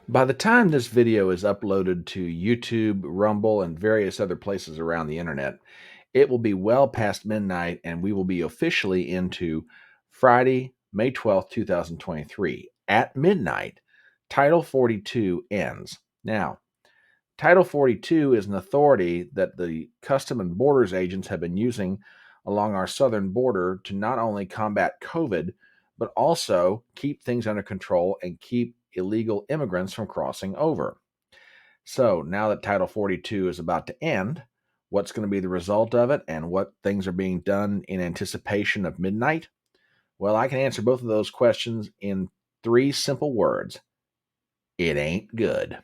By the time this video is uploaded to YouTube, Rumble, and various other places around the internet, it will be well past midnight and we will be officially into Friday, May 12th, 2023. At midnight, Title 42 ends. Now, Title 42 is an authority that the Custom and Borders agents have been using along our southern border to not only combat COVID, but also keep things under control and keep illegal immigrants from crossing over. So now that Title 42 is about to end, what's going to be the result of it and what things are being done in anticipation of midnight? Well, I can answer both of those questions in three simple words: it ain't good.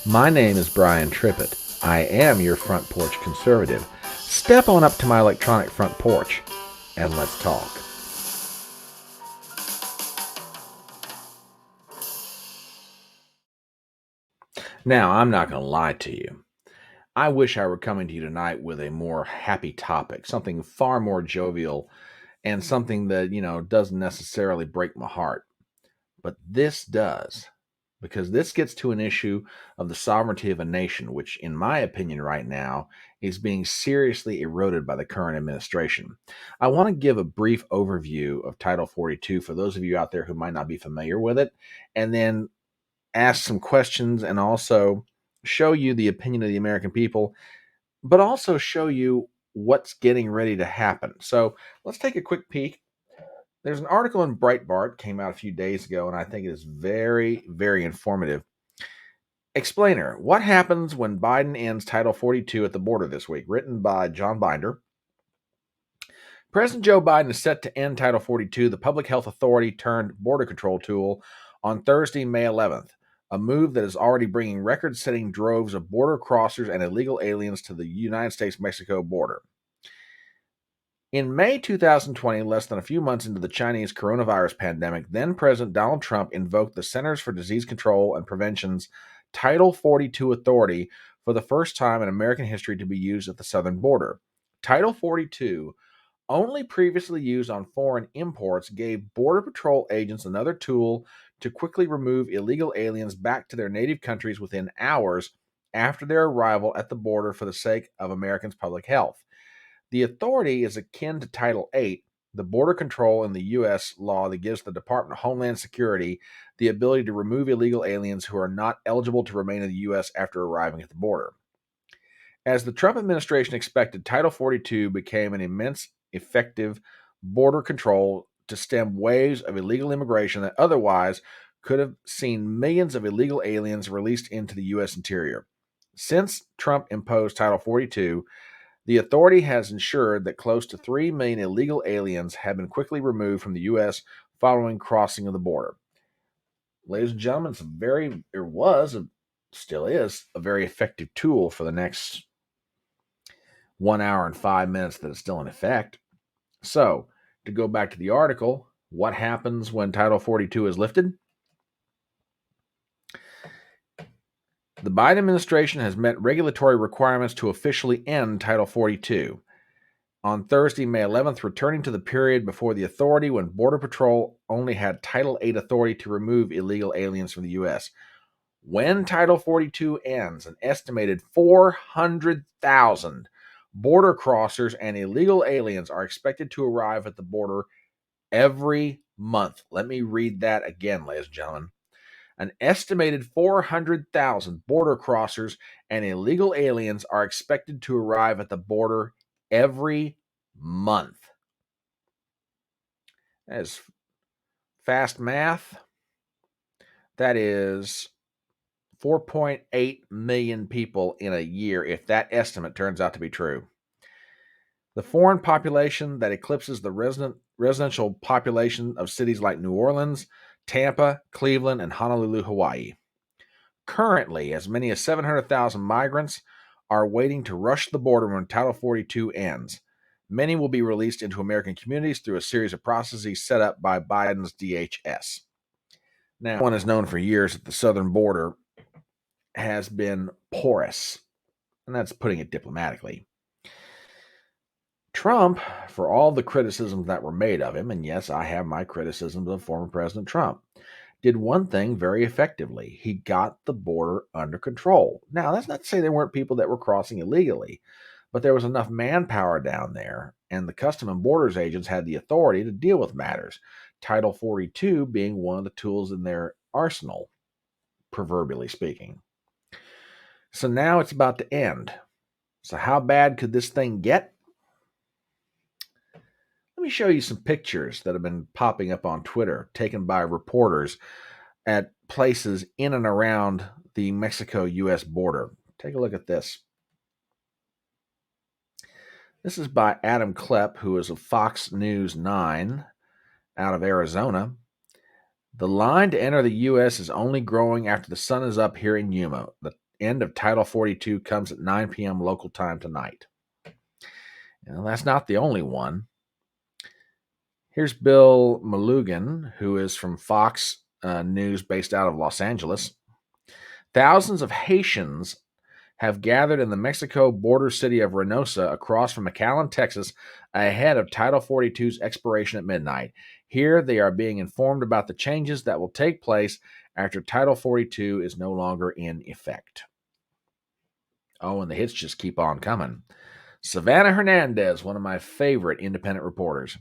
My name is Brian Trippett. I am your front porch conservative. Step on up to my electronic front porch and let's talk. Now, I'm not going to lie to you. I wish I were coming to you tonight with a more happy topic, something far more jovial and something that, doesn't necessarily break my heart. But this does, because this gets to an issue of the sovereignty of a nation, which, in my opinion, right now, is being seriously eroded by the current administration. I want to give a brief overview of Title 42 for those of you out there who might not be familiar with it, and then ask some questions and also show you the opinion of the American people, but also show you what's getting ready to happen. So let's take a quick peek. There's an article in Breitbart came out a few days ago, and I think it is very, very informative. Explainer: What happens when Biden ends Title 42 at the border this week? Written by John Binder. President Joe Biden is set to end Title 42, the public health authority turned border control tool, on Thursday, May 11th, a move that is already bringing record setting droves of border crossers and illegal aliens to the United States Mexico border. In May 2020, less than a few months into the Chinese coronavirus pandemic, then President Donald Trump invoked the Centers for Disease Control and Prevention's Title 42 authority for the first time in American history to be used at the southern border. Title 42, only previously used on foreign imports, gave Border Patrol agents another tool to quickly remove illegal aliens back to their native countries within hours after their arrival at the border for the sake of Americans' public health. The authority is akin to Title 8, the border control in the U.S. law that gives the Department of Homeland Security the ability to remove illegal aliens who are not eligible to remain in the U.S. after arriving at the border. As the Trump administration expected, Title 42 became an immense, effective border control to stem waves of illegal immigration that otherwise could have seen millions of illegal aliens released into the U.S. interior. Since Trump imposed Title 42, the authority has ensured that close to 3 million illegal aliens have been quickly removed from the U.S. following crossing of the border. Ladies and gentlemen, still is, a very effective tool for the next 1 hour and 5 minutes that it's still in effect. So, to go back to the article, what happens when Title 42 is lifted? The Biden administration has met regulatory requirements to officially end Title 42. On Thursday, May 11th, returning to the period before the authority when Border Patrol only had Title 8 authority to remove illegal aliens from the U.S. When Title 42 ends, an estimated 400,000 border crossers and illegal aliens are expected to arrive at the border every month. Let me read that again, ladies and gentlemen. An estimated 400,000 border crossers and illegal aliens are expected to arrive at the border every month. As fast math, that is 4.8 million people in a year, if that estimate turns out to be true. The foreign population that eclipses the residential population of cities like New Orleans, Tampa, Cleveland, and Honolulu, Hawaii. Currently, as many as 700,000 migrants are waiting to rush the border when Title 42 ends. Many will be released into American communities through a series of processes set up by Biden's DHS. Now, one is known for years that the southern border has been porous, and that's putting it diplomatically. Trump, for all the criticisms that were made of him, and yes, I have my criticisms of former President Trump, did one thing very effectively. He got the border under control. Now, that's not to say there weren't people that were crossing illegally, but there was enough manpower down there, and the Custom and Borders agents had the authority to deal with matters, Title 42 being one of the tools in their arsenal, proverbially speaking. So now it's about to end. So how bad could this thing get? Let me show you some pictures that have been popping up on Twitter, taken by reporters at places in and around the Mexico-U.S. border. Take a look at this. This is by Adam Klepp, who is of Fox News 9 out of Arizona. The line to enter the U.S. is only growing after the sun is up here in Yuma. The end of Title 42 comes at 9 p.m. local time tonight. And that's not the only one. Here's Bill Malugan, who is from Fox News based out of Los Angeles. Thousands of Haitians have gathered in the Mexico border city of Reynosa across from McAllen, Texas, ahead of Title 42's expiration at midnight. Here, they are being informed about the changes that will take place after Title 42 is no longer in effect. Oh, and the hits just keep on coming. Savannah Hernandez, one of my favorite independent reporters.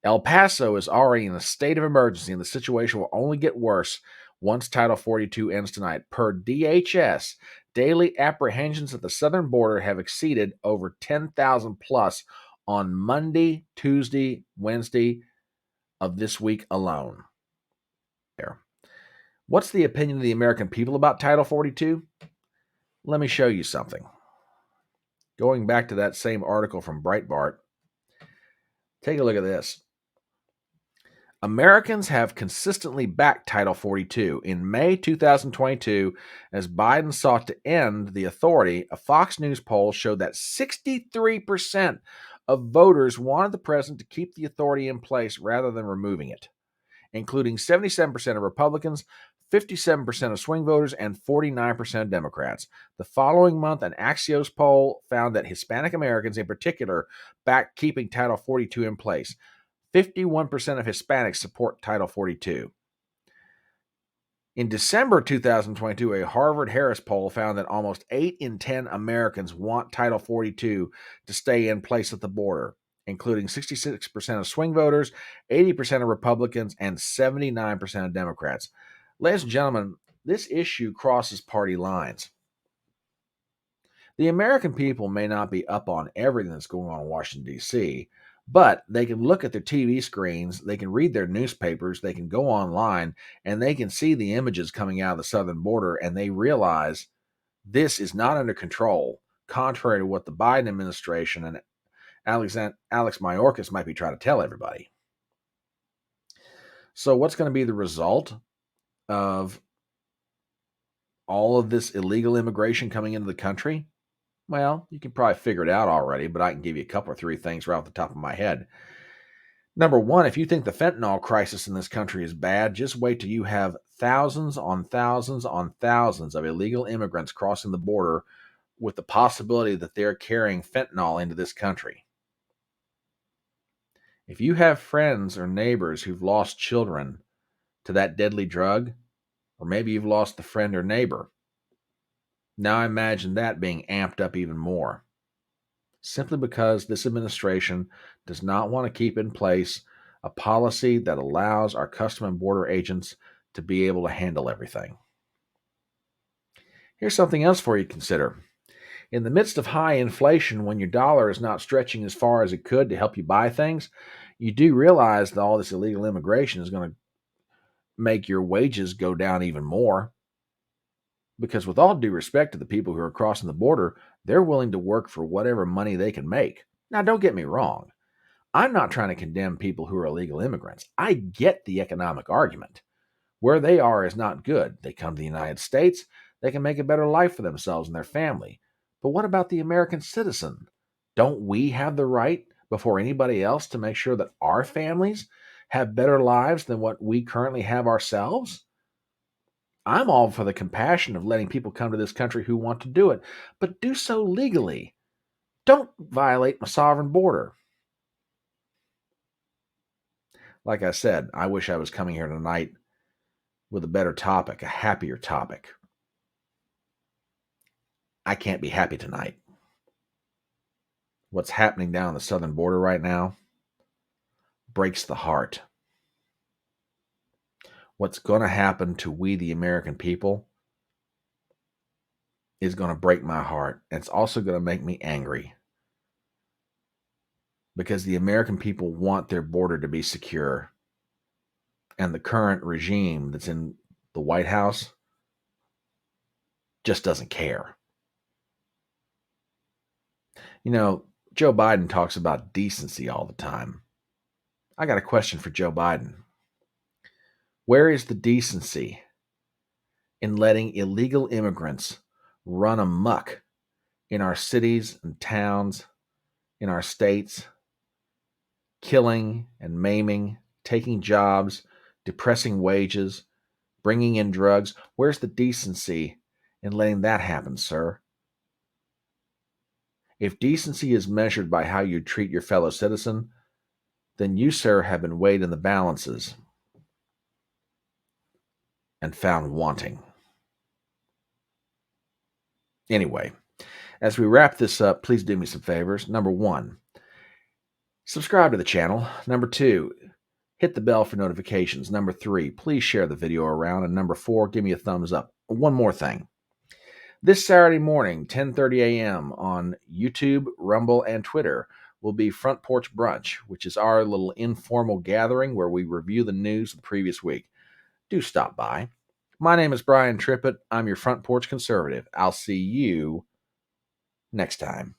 El Paso is already in a state of emergency, and the situation will only get worse once Title 42 ends tonight. Per DHS, daily apprehensions at the southern border have exceeded over 10,000 plus on Monday, Tuesday, Wednesday of this week alone. What's the opinion of the American people about Title 42? Let me show you something. Going back to that same article from Breitbart, take a look at this. Americans have consistently backed Title 42. In May 2022, as Biden sought to end the authority, a Fox News poll showed that 63% of voters wanted the president to keep the authority in place rather than removing it, including 77% of Republicans, 57% of swing voters, and 49% of Democrats. The following month, an Axios poll found that Hispanic Americans in particular backed keeping Title 42 in place. 51% of Hispanics support Title 42. In December 2022, a Harvard-Harris poll found that almost 8 in 10 Americans want Title 42 to stay in place at the border, including 66% of swing voters, 80% of Republicans, and 79% of Democrats. Ladies and gentlemen, this issue crosses party lines. The American people may not be up on everything that's going on in Washington, D.C., but they can look at their TV screens, they can read their newspapers, they can go online, and they can see the images coming out of the southern border, and they realize this is not under control, contrary to what the Biden administration and Alex Mayorkas might be trying to tell everybody. So what's going to be the result of all of this illegal immigration coming into the country? Well, you can probably figure it out already, but I can give you a couple or three things right off the top of my head. Number one, if you think the fentanyl crisis in this country is bad, just wait till you have thousands on thousands on thousands of illegal immigrants crossing the border with the possibility that they're carrying fentanyl into this country. If you have friends or neighbors who've lost children to that deadly drug, or maybe you've lost a friend or neighbor, now imagine that being amped up even more, simply because this administration does not want to keep in place a policy that allows our Customs and Border agents to be able to handle everything. Here's something else for you to consider. In the midst of high inflation, when your dollar is not stretching as far as it could to help you buy things, you do realize that all this illegal immigration is going to make your wages go down even more. Because with all due respect to the people who are crossing the border, they're willing to work for whatever money they can make. Now, don't get me wrong. I'm not trying to condemn people who are illegal immigrants. I get the economic argument. Where they are is not good. They come to the United States, they can make a better life for themselves and their family. But what about the American citizen? Don't we have the right before anybody else to make sure that our families have better lives than what we currently have ourselves? I'm all for the compassion of letting people come to this country who want to do it, but do so legally. Don't violate my sovereign border. Like I said, I wish I was coming here tonight with a better topic, a happier topic. I can't be happy tonight. What's happening down the southern border right now breaks the heart. What's going to happen to we, the American people, is going to break my heart. And it's also going to make me angry because the American people want their border to be secure. And the current regime that's in the White House just doesn't care. You know, Joe Biden talks about decency all the time. I got a question for Joe Biden. Where is the decency in letting illegal immigrants run amok in our cities and towns, in our states, killing and maiming, taking jobs, depressing wages, bringing in drugs? Where's the decency in letting that happen, sir? If decency is measured by how you treat your fellow citizen, then you, sir, have been weighed in the balances and found wanting. Anyway, as we wrap this up, please do me some favors. Number one, subscribe to the channel. Number two, hit the bell for notifications. Number three, please share the video around. And number four, give me a thumbs up. One more thing. This Saturday morning, 10:30 a.m. on YouTube, Rumble, and Twitter will be Front Porch Brunch, which is our little informal gathering where we review the news of the previous week. Do stop by. My name is Brian Trippett. I'm your Front Porch Conservative. I'll see you next time.